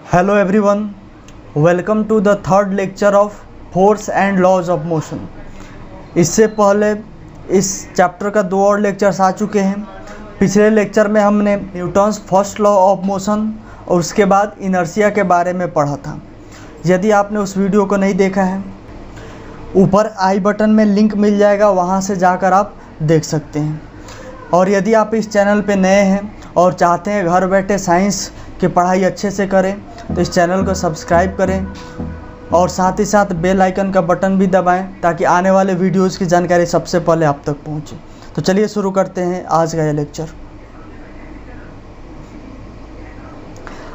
Hello everyone, welcome to the third lecture of force and laws of motion. इससे पहले इस chapter का 2 और लेक्चर्स आ चुके हैं। पिछले लेक्चर में हमने Newton's first law of motion और उसके बाद इनर्शिया के बारे में पढ़ा था। यदि आपने उस वीडियो को नहीं देखा है, ऊपर आई बटन में लिंक मिल जाएगा, वहाँ से जाकर आप देख सकते हैं। और यदि आप इस चैनल पे नए हैं और चाहते हैं घर बैठे साइंस की पढ़ाई अच्छे से करें, तो इस चैनल को सब्सक्राइब करें और साथ ही साथ बेल आइकन का बटन भी दबाएं ताकि आने वाले वीडियोस की जानकारी सबसे पहले आप तक पहुंचे। तो चलिए शुरू करते हैं आज का ये लेक्चर।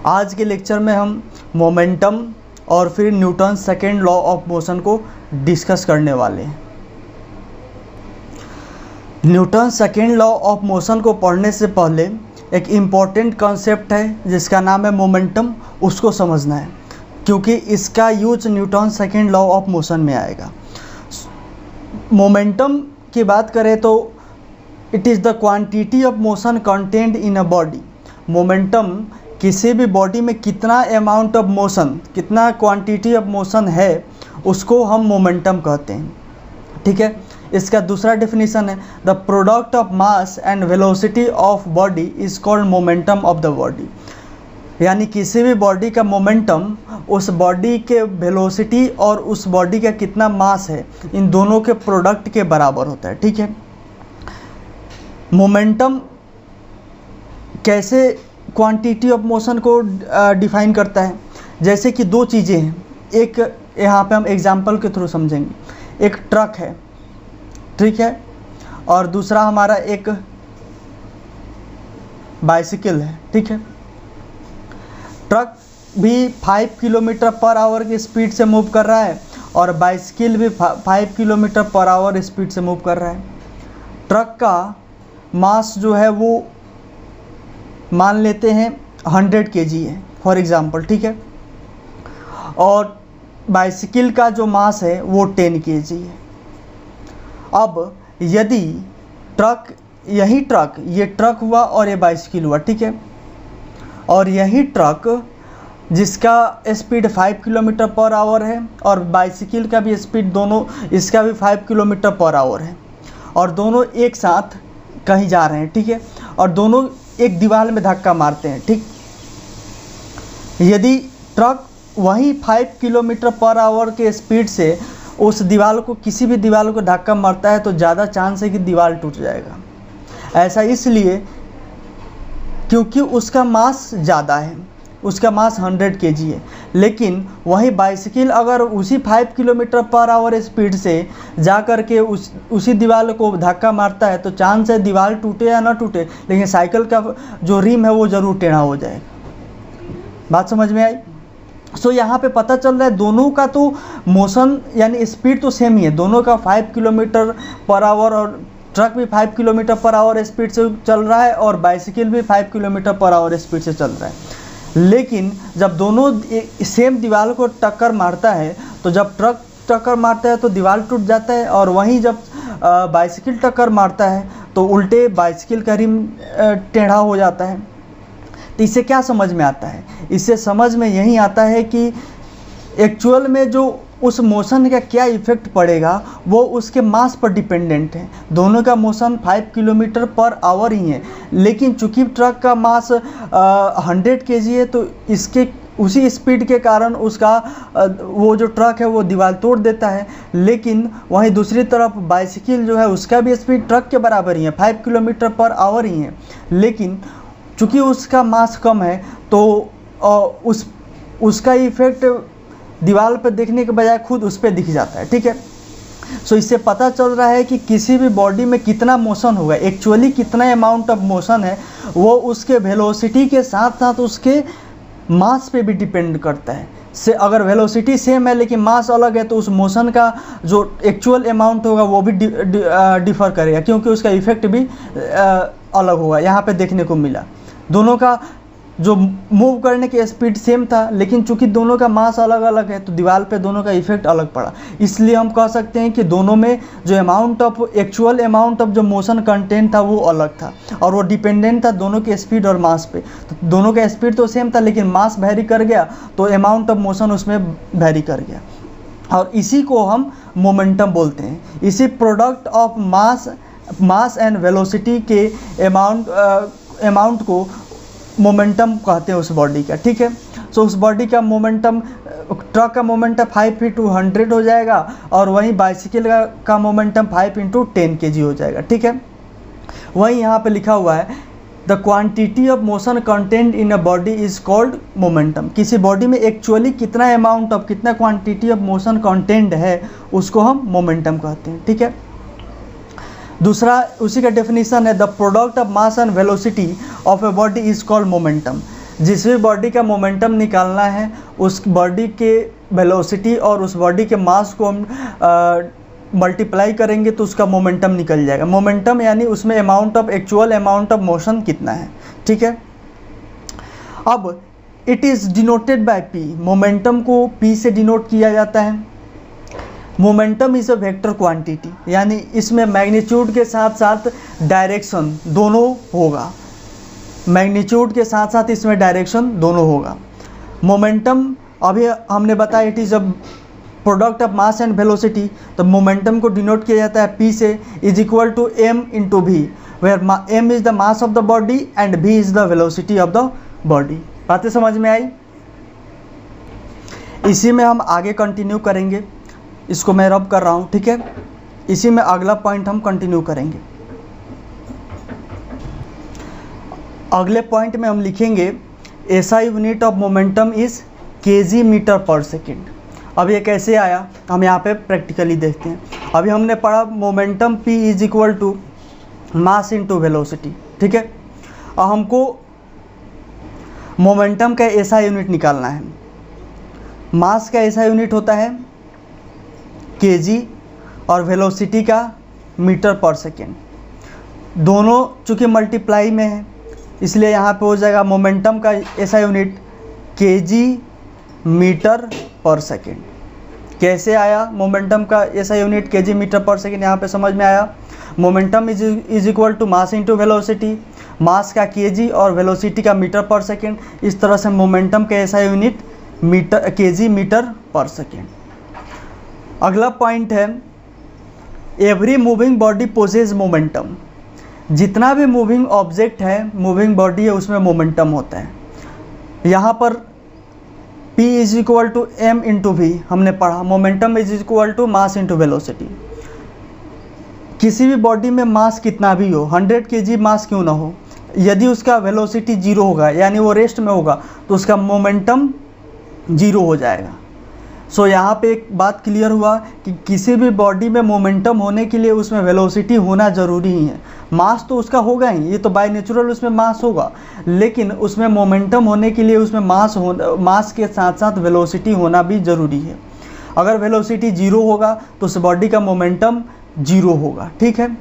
आज के लेक्चर में हम मोमेंटम और फिर Newton second law of motion को डिस्कस करने वाले हैं। Newton second law of motion को पढ़ने से पहले एक इम्पॉर्टेंट कॉन्सेप्ट है जिसका नाम है मोमेंटम, उसको समझना है क्योंकि इसका use Newton second law of motion में आएगा। मोमेंटम की बात करें तो it is the quantity of motion content in a body. Momentum किसी भी बॉडी में कितना अमाउंट ऑफ मोशन, कितना क्वांटिटी ऑफ मोशन है, उसको हम मोमेंटम कहते हैं। ठीक है, इसका दूसरा डेफिनेशन है the product of mass and velocity of body is called momentum of the body. यानी किसी भी बॉडी का मोमेंटम उस बॉडी के वेलोसिटी और उस बॉडी का कितना मास है, इन दोनों के प्रोडक्ट के बराबर होता है। ठीक है, मोमेंटम कैसे क्वांटिटी ऑफ मोशन को डिफाइन करता है? जैसे कि दो चीज़ें हैं, एक यहाँ पे हम एग्जांपल के थ्रू समझेंगे। एक ट्रक है, ठीक है, और दूसरा हमारा एक बाइसिकल है। ठीक है, ट्रक भी 5 किलोमीटर पर आवर की स्पीड से मूव कर रहा है और बाइसिकल भी 5 किलोमीटर पर आवर स्पीड से मूव कर रहा है। ट्रक का मास जो है वो मान लेते हैं 100 kg है फॉर एग्जांपल। ठीक है, और बाइसिकल का जो मास है वो 10 kg है। अब यदि यही ट्रक, ये ट्रक हुआ और ये बाइसिकल हुआ, ठीक है, और यही ट्रक जिसका स्पीड 5 किलोमीटर पर आवर है और बाइसिकल का भी स्पीड, दोनों इसका भी 5 किलोमीटर पर आवर है, और दोनों एक साथ कहीं जा रहे हैं, ठीक है, और दोनों एक दीवार में धक्का मारते हैं। ठीक, यदि ट्रक वही 5 किलोमीटर पर आवर के स्पीड से उस दीवार को, किसी भी दीवार को धक्का मारता है तो ज़्यादा चांस है कि दीवार टूट जाएगा। ऐसा इसलिए क्योंकि उसका मास ज़्यादा है, उसका मास 100 kg है। लेकिन वही बाइसिकल अगर उसी 5 किलोमीटर पर आवर स्पीड से जा कर के उसी दीवार को धक्का मारता है तो चांस है दीवार टूटे या ना टूटे, लेकिन साइकिल का जो रिम है वो ज़रूर टेढ़ा हो जाएगा। बात समझ में आई? सो यहाँ पे पता चल रहा है दोनों का तो मोशन यानी स्पीड तो सेम ही है, दोनों का 5 किलोमीटर पर आवर, और ट्रक भी 5 किलोमीटर पर आवर स्पीड से चल रहा है और बाइसिकल भी 5 किलोमीटर पर आवर स्पीड से चल रहा है। लेकिन जब दोनों सेम दीवार को टक्कर मारता है, तो जब ट्रक टक्कर मारता है तो दीवार टूट जाता है, और वहीं जब बाइसिकल टक्कर मारता है तो उल्टे बाइसिकल का रिम टेढ़ा हो जाता है। तो इससे क्या समझ में आता है? इससे समझ में यही आता है कि एक्चुअल में जो उस मोशन का क्या इफ़ेक्ट पड़ेगा वो उसके मास पर डिपेंडेंट है। दोनों का मोशन 5 किलोमीटर पर आवर ही है, लेकिन चूंकि ट्रक का मास 100 kg है तो इसके उसी स्पीड के कारण उसका वो जो ट्रक है वो दीवार तोड़ देता है। लेकिन वहीं दूसरी तरफ बाइसिकल जो है उसका भी स्पीड ट्रक के बराबर ही है, 5 किलोमीटर पर आवर ही है, लेकिन चूँकि उसका मास कम है तो उसका इफेक्ट दीवार पर देखने के बजाय खुद उस पर दिख जाता है। ठीक है, सो इससे पता चल रहा है कि किसी भी बॉडी में कितना मोशन होगा, एक्चुअली कितना अमाउंट ऑफ मोशन है, वो उसके वेलोसिटी के साथ साथ उसके मास पे भी डिपेंड करता है। से अगर वेलोसिटी सेम है लेकिन मास अलग है तो उस मोशन का जो एक्चुअल अमाउंट होगा वो भी डिफ़र करेगा, क्योंकि उसका इफेक्ट भी अलग होगा। यहाँ पे देखने को मिला दोनों का जो मूव करने की स्पीड सेम था, लेकिन चूंकि दोनों का मास अलग अलग है तो दीवार पे दोनों का इफेक्ट अलग पड़ा। इसलिए हम कह सकते हैं कि दोनों में जो एक्चुअल अमाउंट ऑफ जो मोशन कंटेंट था वो अलग था, और वो डिपेंडेंट था दोनों के स्पीड और मास पे। तो दोनों का स्पीड तो सेम था, लेकिन मास वेरी कर गया तो अमाउंट ऑफ मोशन उसमें वेरी कर गया, और इसी को हम मोमेंटम बोलते हैं। इसी product of mass and velocity के अमाउंट को मोमेंटम कहते हैं उस बॉडी का, ठीक है। सो उस बॉडी का मोमेंटम, ट्रक का मोमेंटम 5 × 100 हो जाएगा, और वहीं बाइसिकल का मोमेंटम 5 × 10 kg हो जाएगा, ठीक है। वहीं यहाँ पे लिखा हुआ है the quantity of motion content in a body is called momentum. किसी बॉडी में एक्चुअली कितना क्वांटिटी ऑफ मोशन कंटेंट है उसको हम मोमेंटम कहते हैं, ठीक है। दूसरा उसी का डेफिनेशन है the product of mass and velocity of a body is called momentum. जिस भी बॉडी का मोमेंटम निकालना है उस बॉडी के वेलोसिटी और उस बॉडी के मास को हम मल्टीप्लाई करेंगे तो उसका मोमेंटम निकल जाएगा। मोमेंटम यानी उसमें एक्चुअल अमाउंट ऑफ मोशन कितना है, ठीक है। अब it is denoted by P. Momentum को पी से डिनोट किया जाता है। Momentum is a vector quantity, यानी इसमें मैग्नीट्यूड के साथ साथ डायरेक्शन दोनों होगा। मैग्नीट्यूड के साथ साथ इसमें डायरेक्शन दोनों होगा। मोमेंटम अभी हमने बताया it is a product of mass and velocity, तो मोमेंटम को डिनोट किया जाता है P से, is equal to m × v, where m is the mass of the body and v is the velocity of the body. बातें समझ में आई? इसी में हम आगे कंटिन्यू करेंगे। इसको मैं रब कर रहा हूँ, ठीक है। इसी में अगला पॉइंट हम कंटिन्यू करेंगे। अगले पॉइंट में हम लिखेंगे SI unit of momentum is kg metre per second. अब ये कैसे आया हम यहाँ पे प्रैक्टिकली देखते हैं। अभी हमने पढ़ा momentum P is equal to mass into velocity, ठीक है। और हमको मोमेंटम का SI यूनिट निकालना है। मास का SI यूनिट होता है kg और वेलोसिटी का मीटर पर सेकेंड। दोनों चूँकि मल्टीप्लाई में है इसलिए यहाँ पे हो जाएगा मोमेंटम का SI unit kg metre per second. कैसे आया मोमेंटम का SI unit kg metre per second? यहाँ पे समझ में आया। Momentum is equal to mass into velocity, mass का kg और वेलोसिटी का मीटर पर सेकेंड। इस तरह से मोमेंटम का SI unit kg metre per second. अगला पॉइंट है every moving body possesses momentum. जितना भी मूविंग ऑब्जेक्ट है, मूविंग बॉडी है, उसमें मोमेंटम होता है। यहाँ पर P is equal to m × v हमने पढ़ा। Momentum is equal to mass into velocity. किसी भी बॉडी में मास कितना भी हो, 100 kg मास क्यों ना हो, यदि उसका वेलोसिटी 0 होगा यानी वो रेस्ट में होगा तो उसका मोमेंटम 0 हो जाएगा। सो यहाँ पे एक बात क्लियर हुआ कि किसी भी बॉडी में मोमेंटम होने के लिए उसमें वेलोसिटी होना ज़रूरी ही है। मास तो उसका होगा ही, ये तो बाय नेचुरल उसमें मास होगा, लेकिन उसमें मोमेंटम होने के लिए उसमें मास के साथ साथ वेलोसिटी होना भी ज़रूरी है। अगर वेलोसिटी 0 होगा तो उस बॉडी का मोमेंटम 0 होगा, ठीक है।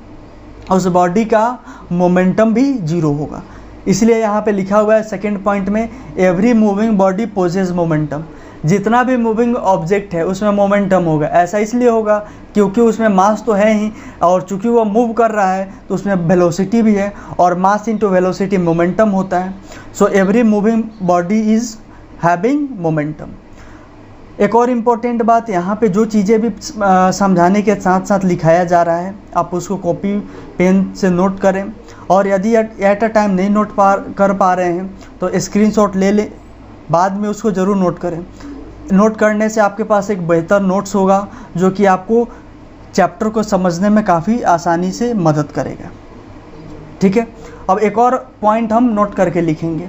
उस बॉडी का मोमेंटम भी 0 होगा। इसलिए यहाँ पे लिखा हुआ है सेकेंड पॉइंट में every moving body possesses momentum. जितना भी मूविंग ऑब्जेक्ट है उसमें मोमेंटम होगा। ऐसा इसलिए होगा क्योंकि उसमें मास तो है ही, और चूंकि वो मूव कर रहा है तो उसमें वेलोसिटी भी है, और मास इंटू वेलोसिटी मोमेंटम होता है। So every moving body is having momentum. एक और इम्पोर्टेंट बात, यहाँ पे जो चीज़ें भी समझाने के साथ साथ लिखाया जा रहा है आप उसको कॉपी पेन से नोट करें, और यदि एट अ टाइम नहीं नोट कर पा रहे हैं तो स्क्रीनशॉट ले लें, बाद में उसको ज़रूर नोट करें। नोट करने से आपके पास एक बेहतर नोट्स होगा जो कि आपको चैप्टर को समझने में काफ़ी आसानी से मदद करेगा, ठीक है। अब एक और पॉइंट हम नोट करके लिखेंगे।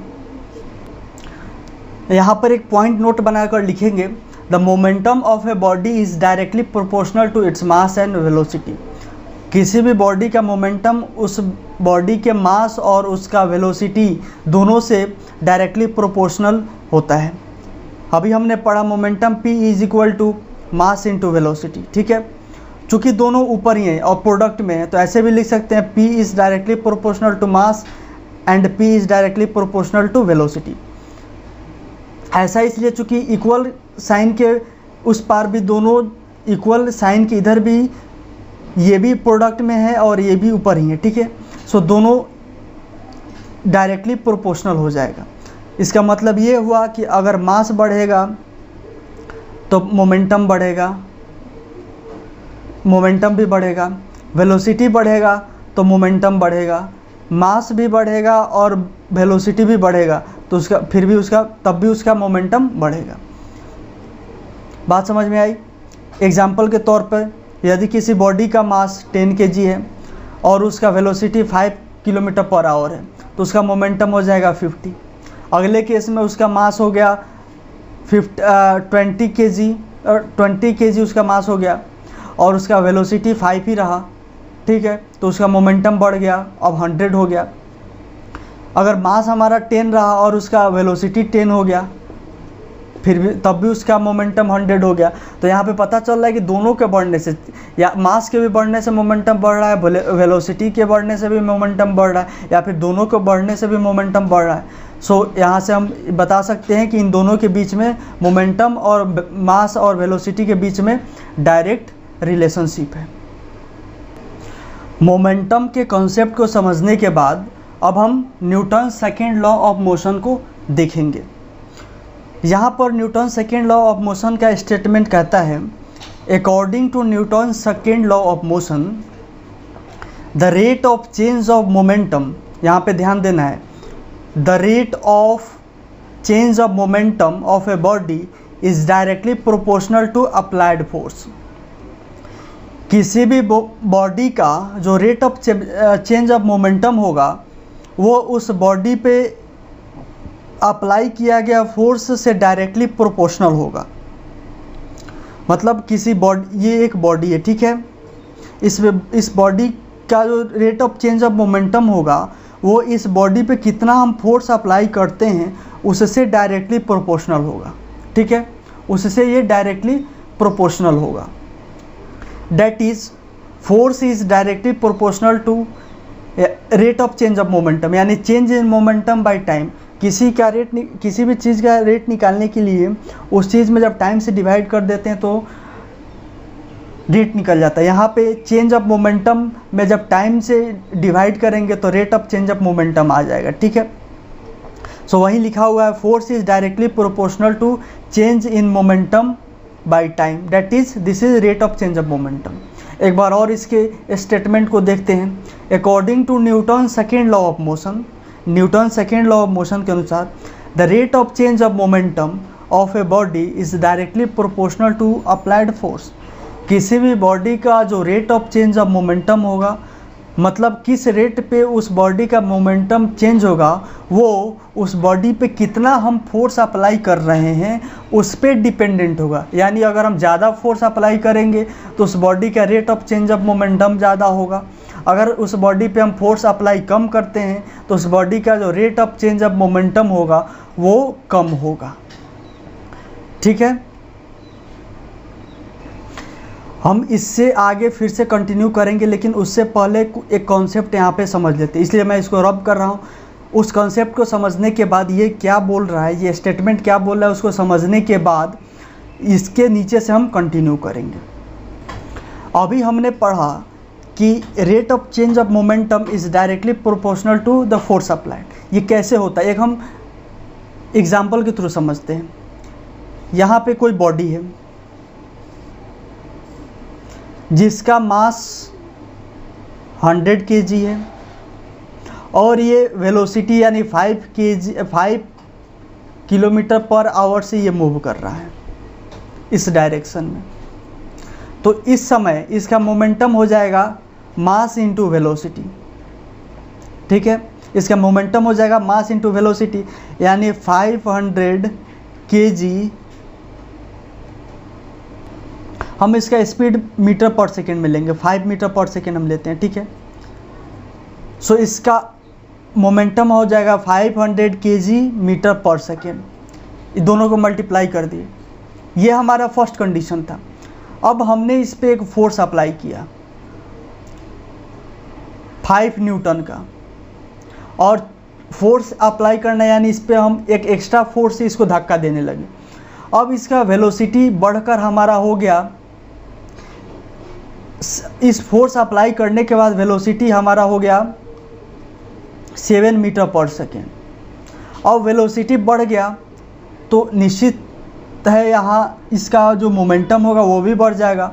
यहाँ पर एक पॉइंट नोट बनाकर लिखेंगे the momentum of a body is directly proportional to its mass and velocity. किसी भी बॉडी का मोमेंटम उस बॉडी के मास और उसका वेलोसिटी दोनों से डायरेक्टली प्रोपोर्शनल होता है। अभी हमने पढ़ा momentum P is equal to mass into velocity, ठीक है। चूँकि दोनों ऊपर ही हैं और प्रोडक्ट में है तो ऐसे भी लिख सकते हैं P is directly proportional to mass and p is directly proportional to velocity. ऐसा इसलिए चूँकि इक्वल साइन के उस पार भी दोनों इक्वल साइन के इधर भी ये भी प्रोडक्ट में है और ये भी ऊपर ही है, ठीक है। सो दोनों डायरेक्टली प्रोपोर्शनल हो जाएगा। इसका मतलब ये हुआ कि अगर मास बढ़ेगा तो मोमेंटम बढ़ेगा, मोमेंटम भी बढ़ेगा, वेलोसिटी बढ़ेगा तो मोमेंटम बढ़ेगा, मास भी बढ़ेगा और वेलोसिटी भी बढ़ेगा तो उसका फिर भी उसका तब भी उसका मोमेंटम बढ़ेगा। बात समझ में आई? एग्जाम्पल के तौर पर यदि किसी बॉडी का मास 10 kg है और उसका वेलोसिटी 5 km/h है तो उसका मोमेंटम हो जाएगा 50। अगले केस में उसका मास हो गया 20 kg उसका मास हो गया और उसका वेलोसिटी 5 ही रहा, ठीक है, तो उसका मोमेंटम बढ़ गया, अब 100 हो गया। अगर मास हमारा 10 रहा और उसका वेलोसिटी 10 हो गया फिर भी तब भी उसका मोमेंटम 100 हो गया। तो यहाँ पे पता चल रहा है कि दोनों के बढ़ने से, या मास के भी बढ़ने से मोमेंटम बढ़ रहा है, वेलोसिटी के बढ़ने से भी मोमेंटम बढ़ रहा है, या फिर दोनों के बढ़ने से भी मोमेंटम बढ़ रहा है। सो यहाँ से हम बता सकते हैं कि इन दोनों के बीच में मोमेंटम और मास और वेलोसिटी के बीच में डायरेक्ट रिलेशनशिप है। मोमेंटम के कॉन्सेप्ट को समझने के बाद अब हम Newton second law of motion को देखेंगे। यहाँ पर Newton second law of motion का स्टेटमेंट कहता है, according to Newton second law of motion the rate of change of momentum, यहाँ पे ध्यान देना है, the rate of change of momentum of a body is directly proportional to applied force. किसी भी बॉडी का जो rate of change of momentum होगा वो उस बॉडी पे अप्लाई किया गया फोर्स से डायरेक्टली प्रोपोर्शनल होगा। मतलब किसी बॉडी, ये एक बॉडी है, ठीक है, इस बॉडी का जो rate of change of momentum होगा वो इस बॉडी पे कितना हम फोर्स अप्लाई करते हैं उससे डायरेक्टली प्रोपोर्शनल होगा, ठीक है, उससे ये डायरेक्टली प्रोपोर्शनल होगा। That is, force is directly proportional to rate of change of momentum, यानी change in momentum by time. किसी भी चीज़ का रेट निकालने के लिए उस चीज़ में जब टाइम से डिवाइड कर देते हैं तो रेट निकल जाता है। यहाँ पे चेंज ऑफ मोमेंटम में जब टाइम से डिवाइड करेंगे तो rate of change of momentum आ जाएगा, ठीक है। सो वही लिखा हुआ है, force is directly proportional to change in momentum by time, that is this is rate of change of momentum. एक बार और इसके स्टेटमेंट को देखते हैं। According to Newton second law of motion, Newton second law of motion के अनुसार the rate of change of momentum of a body is directly proportional to applied force. किसी भी बॉडी का जो rate of change of momentum होगा, मतलब किस rate पे उस बॉडी का मोमेंटम चेंज होगा वो उस बॉडी पे कितना हम फोर्स अप्लाई कर रहे हैं उस पर डिपेंडेंट होगा। यानी अगर हम ज़्यादा फोर्स अप्लाई करेंगे तो उस बॉडी का rate of change of momentum ज़्यादा होगा। अगर उस बॉडी पे हम फोर्स अप्लाई कम करते हैं तो उस बॉडी का जो rate of change of momentum होगा वो कम होगा, ठीक है। हम इससे आगे फिर से कंटिन्यू करेंगे, लेकिन उससे पहले एक कॉन्सेप्ट यहाँ पे समझ लेते हैं, इसलिए मैं इसको रब कर रहा हूँ। उस कॉन्सेप्ट को समझने के बाद ये क्या बोल रहा है, ये स्टेटमेंट क्या बोल रहा है, उसको समझने के बाद इसके नीचे से हम कंटिन्यू करेंगे। अभी हमने पढ़ा कि rate of change of momentum is directly proportional to the force applied. ये कैसे होता है, एक हम एग्जाम्पल के थ्रू समझते हैं। यहाँ पे कोई बॉडी है जिसका मास 100 kg है और ये वेलोसिटी यानी 5 km/h से ये मूव कर रहा है इस डायरेक्शन में। तो इस समय इसका मोमेंटम हो जाएगा मास इंटू वेलोसिटी, ठीक है। इसका मोमेंटम हो जाएगा मास इंटू वेलोसिटी, यानी 500 kg। हम इसका स्पीड मीटर पर सेकेंड में लेंगे, 5 मीटर पर सेकेंड हम लेते हैं, ठीक है। सो इसका मोमेंटम हो जाएगा 500 kg मीटर पर सेकेंड। दोनों को मल्टीप्लाई कर दिए, ये हमारा फर्स्ट कंडीशन था। अब हमने इस पर एक फोर्स अप्लाई किया 5 न्यूटन का, और फोर्स अप्लाई करना, यानी इस पर हम एक एक्स्ट्रा फोर्स से इसको धक्का देने लगे। अब इसका वेलोसिटी बढ़कर हमारा हो गया, इस फोर्स अप्लाई करने के बाद वेलोसिटी हमारा हो गया 7 मीटर पर सेकेंड। अब वेलोसिटी बढ़ गया तो निश्चित है यहाँ इसका जो मोमेंटम होगा वो भी बढ़ जाएगा।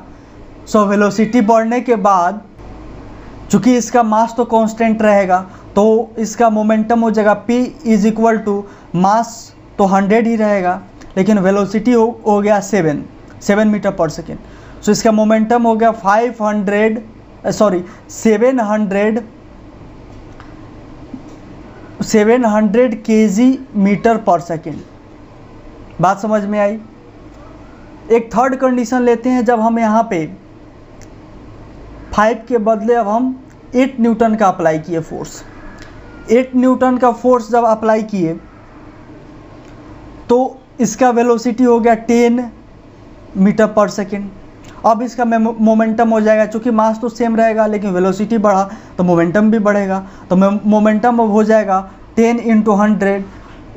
सो वेलोसिटी बढ़ने के बाद चूँकि इसका मास तो कांस्टेंट रहेगा तो इसका मोमेंटम हो जाएगा p is equal to mass तो 100 ही रहेगा, लेकिन वेलोसिटी हो गया 7 मीटर पर सेकेंड। सो इसका मोमेंटम हो गया 700 kg मीटर पर सेकेंड। बात समझ में आई। एक थर्ड कंडीशन लेते हैं, जब हम यहाँ पे 5 के बदले अब हम 8 न्यूटन का अप्लाई किए फोर्स। 8 न्यूटन का फोर्स जब अप्लाई किए तो इसका वेलोसिटी हो गया 10 मीटर पर सेकेंड। अब इसका मोमेंटम हो जाएगा, चूँकि मास तो सेम रहेगा लेकिन वेलोसिटी बढ़ा तो मोमेंटम भी बढ़ेगा, तो मोमेंटम अब हो जाएगा 10 × 100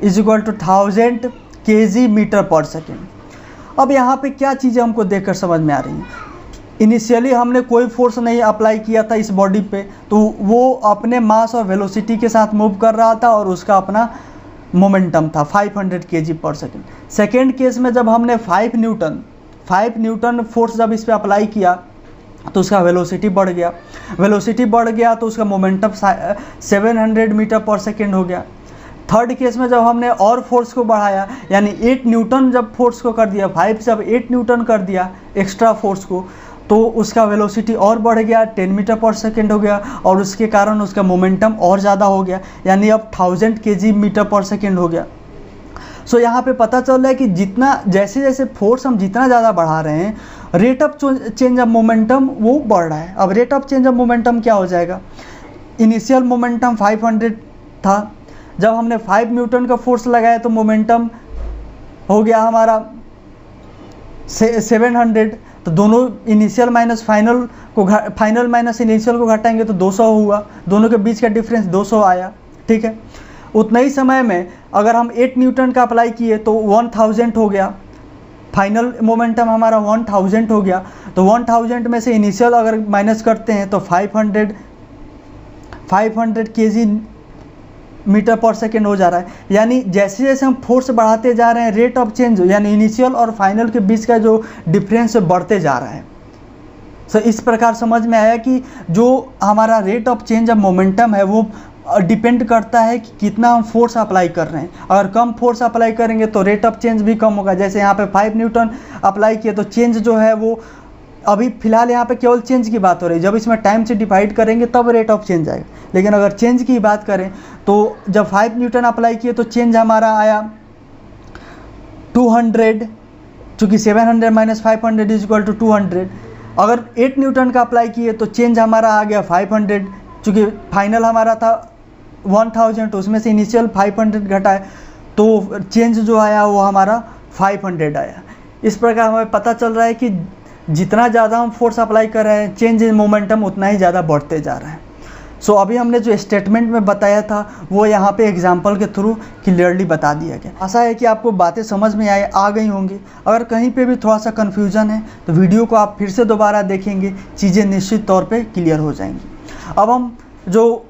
is equal to 1000 kg metre per second. अब यहाँ पे क्या चीज़ें हमको देखकर समझ में आ रही हैं। इनिशियली हमने कोई फोर्स नहीं अप्लाई किया था इस बॉडी पे, तो वो अपने मास और वेलोसिटी के साथ मूव कर रहा था और उसका अपना मोमेंटम था 500 kg पर सेकेंड। सेकेंड केस में जब हमने 5 न्यूटन फोर्स जब इस पर अप्लाई किया तो उसका वेलोसिटी बढ़ गया। वेलोसिटी बढ़ गया तो उसका मोमेंटम 700 मीटर पर सेकेंड हो गया। थर्ड केस में जब हमने और फोर्स को बढ़ाया, यानी 8 न्यूटन जब फोर्स को कर दिया, 5 से अब 8 न्यूटन कर दिया एक्स्ट्रा फोर्स को, तो उसका वेलोसिटी और बढ़ गया, 10 मीटर पर सेकेंड हो गया और उसके कारण उसका मोमेंटम और ज़्यादा हो गया, यानी अब 1000 kg मीटर पर सेकेंड हो गया। सो यहाँ पे पता चल रहा है कि जितना जैसे जैसे फोर्स हम जितना ज़्यादा बढ़ा रहे हैं, rate of change of momentum वो बढ़ रहा है। अब rate of change of momentum क्या हो जाएगा, इनिशियल मोमेंटम 500 था, जब हमने 5 न्यूटन का फोर्स लगाया तो मोमेंटम हो गया हमारा 700, तो दोनों initial minus final minus initial को घटाएंगे तो 200 हुआ, दोनों के बीच का डिफरेंस 200 आया। ठीक है, उतना ही समय में अगर हम 8 न्यूटन का अप्लाई किए तो 1000 हो गया, फाइनल मोमेंटम हमारा 1000 हो गया। तो 1000 में से इनिशियल अगर माइनस करते हैं तो 500 kg मीटर पर सेकेंड हो जा रहा है। यानी जैसे जैसे हम फोर्स बढ़ाते जा रहे हैं, रेट ऑफ चेंज यानी इनिशियल और फाइनल के बीच का जो डिफरेंस बढ़ते जा रहा है। सो इस प्रकार समझ में आया कि जो हमारा rate of change of momentum है वो डिपेंड करता है कि कितना हम फोर्स अप्लाई कर रहे हैं। अगर कम फोर्स अप्लाई करेंगे तो रेट ऑफ चेंज भी कम होगा। जैसे यहाँ पे 5 न्यूटन अप्लाई किए तो चेंज जो है वो अभी फिलहाल यहाँ पे केवल चेंज की बात हो रही है, जब इसमें टाइम से डिवाइड करेंगे तब रेट ऑफ चेंज आएगा। लेकिन अगर चेंज की बात करें तो जब 5 न्यूटन अप्लाई किए तो चेंज हमारा आया 200, चूँकि 700 माइनस 500 इज इक्वल टू 200। अगर 8 न्यूटन का अप्लाई किए तो चेंज हमारा आ गया 500, चूँकि फाइनल हमारा था 1000, तो उसमें से इनिशियल 500 घटाए तो चेंज जो आया वो हमारा 500 आया। इस प्रकार हमें पता चल रहा है कि जितना ज़्यादा हम फोर्स अप्लाई कर रहे हैं, चेंज इन मोमेंटम उतना ही ज़्यादा बढ़ते जा रहा है। सो अभी हमने जो स्टेटमेंट में बताया था वो यहाँ पे एग्जांपल के थ्रू क्लियरली बता दिया गया। आशा है कि आपको बातें समझ में आ गई होंगी। अगर कहीं पे भी थोड़ा सा कन्फ्यूज़न है तो वीडियो को आप फिर से दोबारा देखेंगे, चीज़ें निश्चित तौर पे क्लियर हो जाएंगी। अब हम जो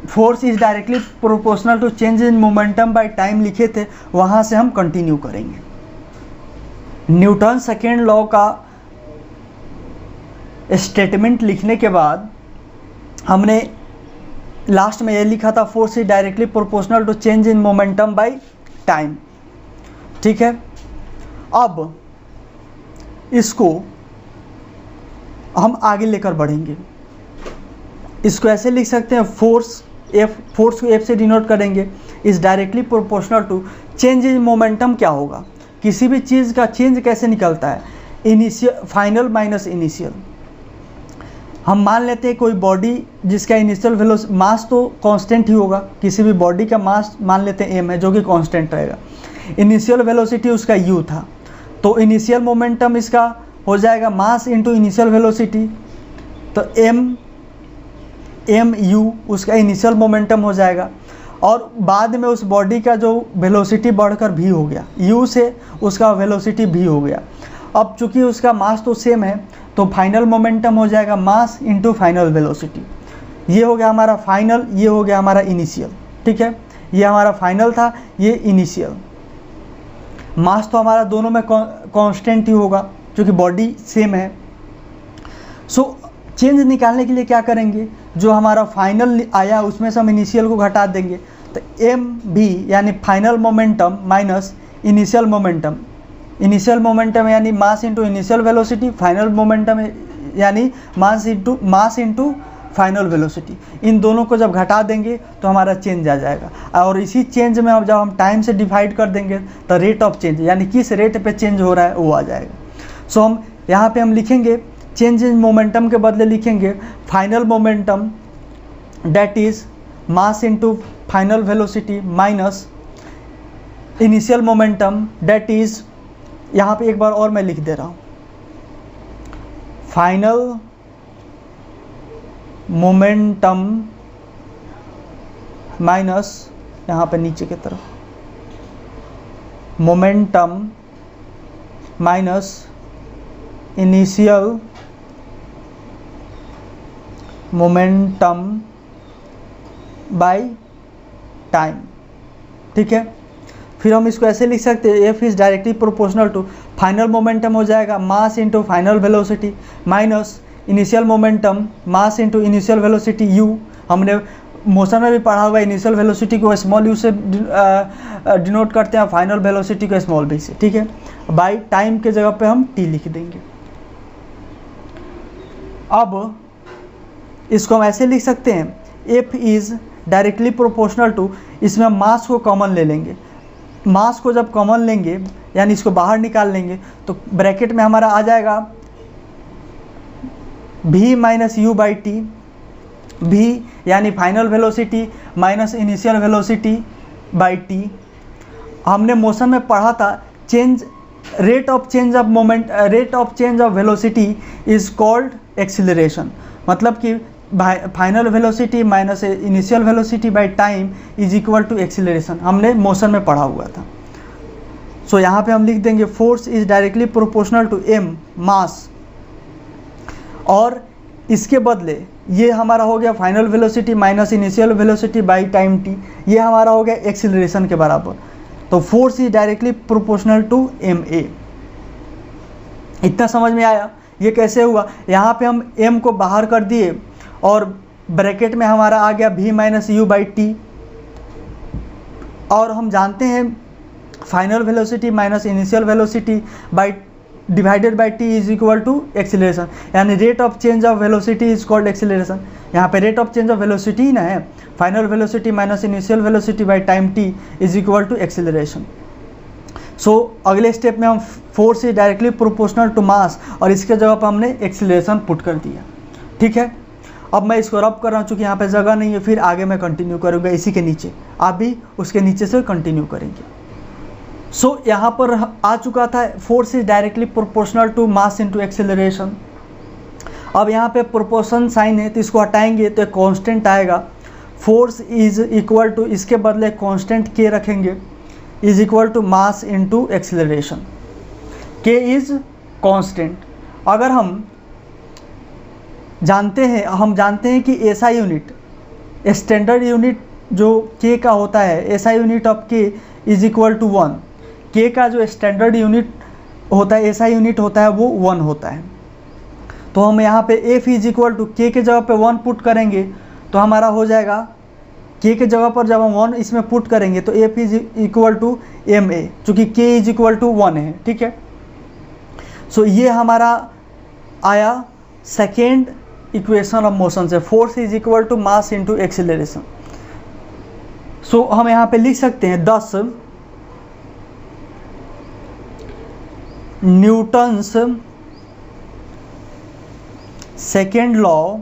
force is directly proportional to change in momentum by time लिखे थे, वहाँ से हम कंटिन्यू करेंगे। न्यूटन सेकेंड लॉ का स्टेटमेंट लिखने के बाद हमने लास्ट में ये लिखा था, force is directly proportional to change in momentum by time. ठीक है, अब इसको हम आगे लेकर बढ़ेंगे। इसको ऐसे लिख सकते हैं, फोर्स को F से डिनोट करेंगे, is directly proportional to change in momentum. क्या होगा, किसी भी चीज़ का चेंज कैसे निकलता है, इनिशियल फाइनल माइनस इनिशियल। हम मान लेते हैं कोई बॉडी जिसका इनिशियल मास तो कांस्टेंट ही होगा, किसी भी बॉडी का मास मान लेते हैं m है जो कि कांस्टेंट रहेगा। इनिशियल वेलोसिटी उसका u था, तो इनिशियल मोमेंटम इसका हो जाएगा मास इंटू इनिशियल वेलोसिटी, तो m u उसका इनिशियल मोमेंटम हो जाएगा। और बाद में उस बॉडी का जो वेलोसिटी बढ़कर v हो गया, u से उसका वेलोसिटी v हो गया। अब चूंकि उसका मास तो सेम है तो फाइनल मोमेंटम हो जाएगा मास इंटू फाइनल वेलोसिटी। ये हो गया हमारा फाइनल, ये हो गया हमारा इनिशियल। ठीक है, ये हमारा फाइनल था, ये इनिशियल। मास तो हमारा दोनों में कांस्टेंट ही होगा क्योंकि बॉडी सेम है। सो चेंज निकालने के लिए क्या करेंगे, जो हमारा फाइनल आया उसमें से हम इनिशियल को घटा देंगे, तो एम भी यानी final momentum minus initial momentum. Initial momentum यानी mass into initial velocity, final momentum यानी मास इंटू फाइनल वेलोसिटी। इन दोनों को जब घटा देंगे तो हमारा चेंज आ जाएगा। और इसी चेंज में जब हम टाइम से डिवाइड कर देंगे तो रेट ऑफ चेंज यानी किस रेट पे चेंज हो रहा है वो आ जाएगा। सो हम यहाँ पे हम लिखेंगे चेंज इन मोमेंटम के बदले लिखेंगे final momentum that is mass into final velocity minus initial momentum that is, यहाँ पे एक बार और मैं लिख दे रहा हूँ, फाइनल मोमेंटम माइनस यहाँ पे नीचे की तरफ momentum minus initial momentum by time. ठीक है, फिर हम इसको ऐसे लिख सकते हैं F is directly proportional to final momentum हो जाएगा mass into final velocity minus initial momentum mass into initial velocity u। हमने मोशन में भी पढ़ा हुआ है, इनिशियल वेलोसिटी को स्मॉल u से डिनोट करते हैं, फाइनल वेलोसिटी को स्मॉल v से। ठीक है, बाय टाइम के जगह पे हम t लिख देंगे। अब इसको हम ऐसे लिख सकते हैं f is directly proportional to, इसमें हम मास को कॉमन ले लेंगे। मास को जब कॉमन लेंगे यानी इसको बाहर निकाल लेंगे तो ब्रैकेट में हमारा आ जाएगा v minus you by T, v यानी final velocity minus initial velocity by T. हमने मोशन में पढ़ा था change rate of change of moment, rate of change of velocity is called acceleration. मतलब कि final velocity minus initial velocity by time is equal to acceleration, हमने motion में पढ़ा हुआ था। सो यहाँ पे हम लिख देंगे force is directly proportional to m mass, और इसके बदले ये हमारा हो गया final velocity minus initial velocity by time t, ये हमारा हो गया एक्सीलरेशन के बराबर। तो force is directly proportional to ma। इतना समझ में आया ये कैसे हुआ। यहाँ पे हम m को बाहर कर दिए और ब्रैकेट में हमारा आ गया v minus you by t, और हम जानते हैं final velocity minus initial velocity by divided by t is equal to acceleration, यानी rate of change of velocity is called acceleration. यहाँ पे rate of change of velocity ना है, final velocity minus initial velocity by time t is equal to acceleration. So अगले step में हम force is directly proportional to mass, और इसके जगह पर हमने एक्सीलरेशन पुट कर दिया। ठीक है, अब मैं इसको रब कर रहा हूँ चूँकि यहाँ पे जगह नहीं है, फिर आगे मैं कंटिन्यू करूँगा इसी के नीचे, आप भी उसके नीचे से कंटिन्यू करेंगे। सो यहाँ पर आ चुका था force is directly proportional to mass into acceleration. अब यहाँ पे प्रोपोर्शन साइन है तो इसको हटाएंगे तो एक कांस्टेंट आएगा, फोर्स इज इक्वल टू, इसके बदले कांस्टेंट के रखेंगे, is equal to mass into acceleration. K is constant. अगर हम जानते हैं कि एसआई यूनिट, स्टैंडर्ड यूनिट जो के का होता है, एसआई यूनिट ऑफ के इज इक्वल टू 1। के का जो स्टैंडर्ड यूनिट होता है, एसआई यूनिट होता है, वो 1 होता है। तो हम यहाँ पे एफ इज इक्वल टू के जगह पे 1 पुट करेंगे तो हमारा हो जाएगा, के जगह पर जब हम 1 इसमें पुट करेंगे तो F is equal to M A, चूँकि के इज इक्वल टू 1 है। ठीक है, सो ये हमारा आया सेकेंड इक्वेशन ऑफ मोशन से, force is equal to mass into acceleration. So हम यहाँ पे लिख सकते हैं 10 Newton's second law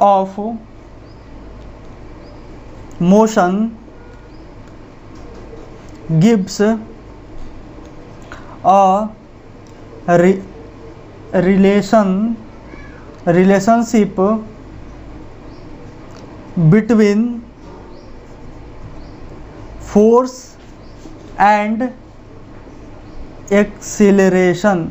of motion gives a relationship between force and acceleration.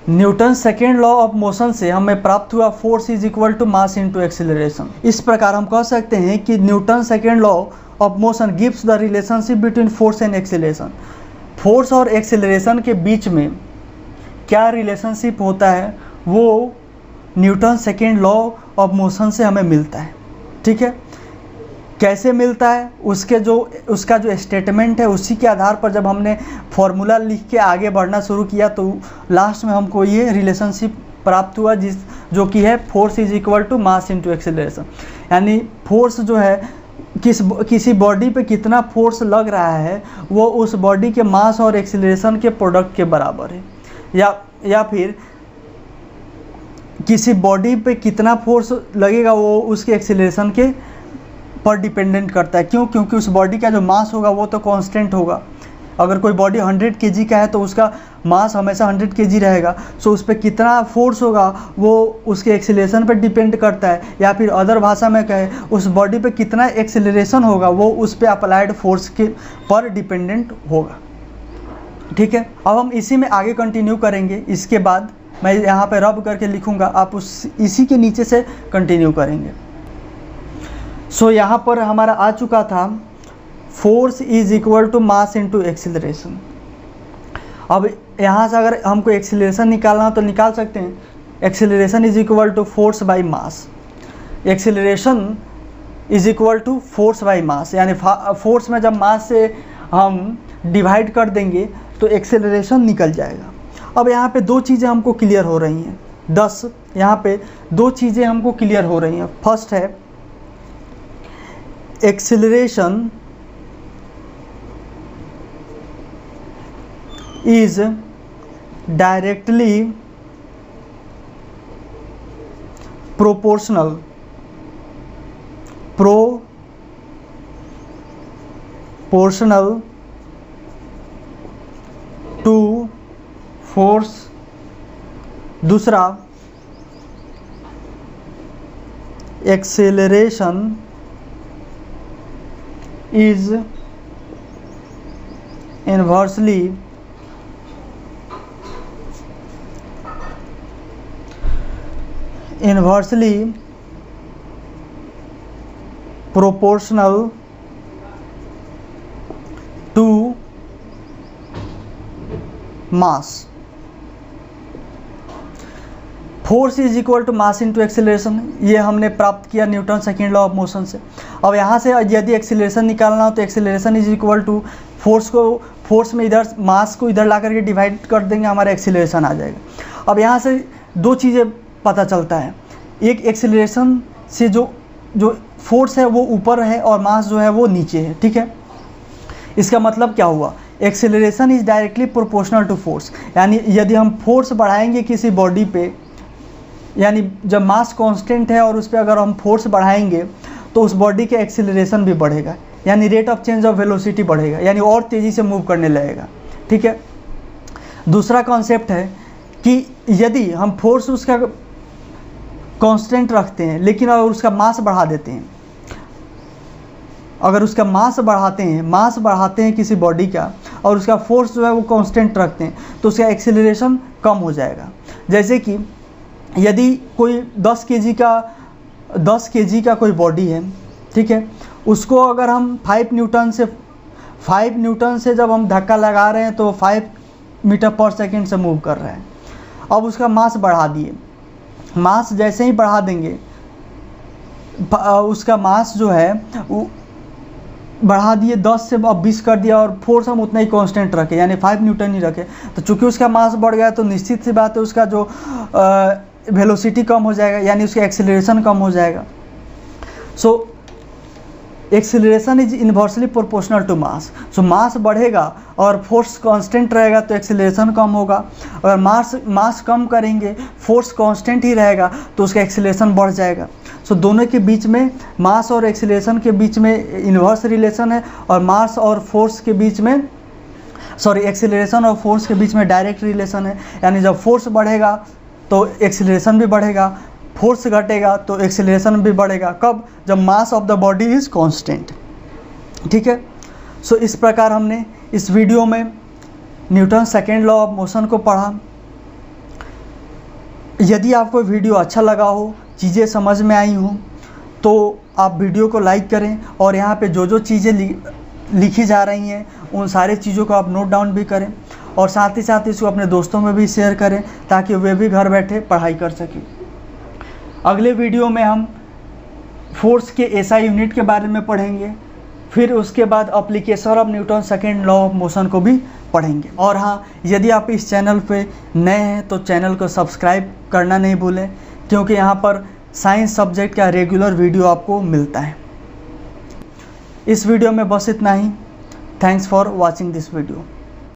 Newton second law of motion से हमें प्राप्त हुआ force is equal to mass into acceleration. इस प्रकार हम कह सकते हैं कि Newton second law of motion gives the relationship between force and acceleration. Force और एक्सीलरेशन के बीच में क्या रिलेशनशिप होता है वो Newton second law of motion से हमें मिलता है। ठीक है, कैसे मिलता है उसका जो स्टेटमेंट है उसी के आधार पर जब हमने फॉर्मूला लिख के आगे बढ़ना शुरू किया तो लास्ट में हमको ये रिलेशनशिप प्राप्त हुआ जो कि है force is equal to mass into acceleration. यानी फोर्स जो है किसी बॉडी पे कितना फोर्स लग रहा है वो उस बॉडी के मास और एक्सीलरेशन के प्रोडक्ट के बराबर है, या फिर किसी बॉडी पे कितना फोर्स लगेगा वो उसके एक्सीलरेशन के पर डिपेंडेंट करता है। क्यों? क्योंकि उस बॉडी का जो मास होगा वो तो कांस्टेंट होगा। अगर कोई बॉडी 100 kg का है तो उसका मास हमेशा 100 kg रहेगा। सो उस पर कितना फोर्स होगा वो उसके एक्सीलरेशन पर डिपेंड करता है, या फिर अदर भाषा में कहें उस बॉडी पे कितना एक्सीलरेशन होगा वो उस पर अप्लाइड फोर्स के पर डिपेंडेंट होगा। ठीक है, अब हम इसी में आगे कंटिन्यू करेंगे। इसके बाद मैं यहाँ पे रब करके लिखूँगा, आप इसी के नीचे से कंटिन्यू करेंगे। सो यहाँ पर हमारा आ चुका था force is equal to mass into acceleration. अब यहाँ से अगर हमको एक्सीलरेशन निकालना हो तो निकाल सकते हैं। Acceleration is equal to force by mass. Acceleration is equal to force by mass, यानी फोर्स में जब मास से हम डिवाइड कर देंगे तो एक्सीलरेशन निकल जाएगा। अब यहाँ पे दो चीज़ें हमको क्लियर हो रही हैं। यहाँ पे दो चीज़ें हमको क्लियर हो रही हैं। फर्स्ट है acceleration is directly proportional to force। दूसरा acceleration is inversely proportional to mass। Force is equal to mass into acceleration, ये हमने प्राप्त किया Newton second law of motion से। अब यहाँ से यदि एक्सीलरेशन निकालना हो तो acceleration is equal to force में इधर मास को इधर ला करके डिवाइड कर देंगे, हमारा एक्सीलरेशन आ जाएगा। अब यहाँ से दो चीज़ें पता चलता है। एक, एक्सीलरेशन से जो फोर्स है वो ऊपर है और मास जो है वो नीचे है। ठीक है, इसका मतलब क्या हुआ? Acceleration is directly proportional to force. यानी यदि हम फोर्स बढ़ाएंगे किसी बॉडी पे, यानी जब मास कांस्टेंट है और उस पर अगर हम फोर्स बढ़ाएंगे तो उस बॉडी के एक्सीलरेशन भी बढ़ेगा, यानी rate of change of velocity बढ़ेगा, यानी और तेज़ी से मूव करने लगेगा। ठीक है, दूसरा कॉन्सेप्ट है कि यदि हम फोर्स उसका कांस्टेंट रखते हैं लेकिन अगर उसका मास बढ़ा देते हैं, अगर उसका मास बढ़ाते हैं किसी बॉडी का और उसका फोर्स जो है वो कांस्टेंट रखते हैं तो उसका एक्सीलरेशन कम हो जाएगा। जैसे कि यदि कोई 10 kg का कोई बॉडी है, ठीक है, उसको अगर हम 5 न्यूटन से जब हम धक्का लगा रहे हैं तो 5 मीटर पर सेकेंड से मूव कर रहा है। अब उसका मास बढ़ा दिए, मास जैसे ही बढ़ा देंगे उसका मास जो है वो बढ़ा दिए 10 से अब 20 कर दिया और फोर्स हम उतना ही कांस्टेंट रखे, यानी 5 न्यूटन ही रखे। तो चूंकि उसका मास बढ़ गया तो निश्चित सी बात है उसका जो वेलोसिटी कम हो जाएगा, यानी उसका एक्सीलरेशन कम हो जाएगा। So acceleration is inversely proportional to mass. So mass बढ़ेगा और फोर्स कांस्टेंट रहेगा तो एक्सीलरेशन कम होगा। अगर मास कम करेंगे, फोर्स कांस्टेंट ही रहेगा तो उसका एक्सीलरेशन बढ़ जाएगा। सो दोनों के बीच में, मास और एक्सीलरेशन के बीच में इन्वर्स रिलेशन है और मास और फोर्स के बीच में, एक्सीलरेशन और फोर्स के बीच में डायरेक्ट रिलेशन है। यानी जब फोर्स बढ़ेगा तो एक्सीलरेशन भी बढ़ेगा, फोर्स घटेगा तो एक्सेलरेशन भी बढ़ेगा। कब? जब मास of the body is constant. ठीक है। सो इस प्रकार हमने इस वीडियो में Newton second law of motion को पढ़ा। यदि आपको वीडियो अच्छा लगा हो, चीज़ें समझ में आई हों, तो आप वीडियो को लाइक करें और यहाँ पे जो जो चीज़ें लिखी जा रही हैं उन सारी चीज़ों को आप नोट डाउन भी करें और साथ ही साथ इसको अपने दोस्तों में भी शेयर करें ताकि वे भी घर बैठे पढ़ाई कर सकें। अगले वीडियो में हम फोर्स के एसआई यूनिट के बारे में पढ़ेंगे, फिर उसके बाद application of Newton second law of motion को भी पढ़ेंगे। और हाँ, यदि आप इस चैनल पे नए हैं तो चैनल को सब्सक्राइब करना नहीं भूलें, क्योंकि यहाँ पर साइंस सब्जेक्ट का रेगुलर वीडियो आपको मिलता है। इस वीडियो में बस इतना ही। Thanks for watching this video.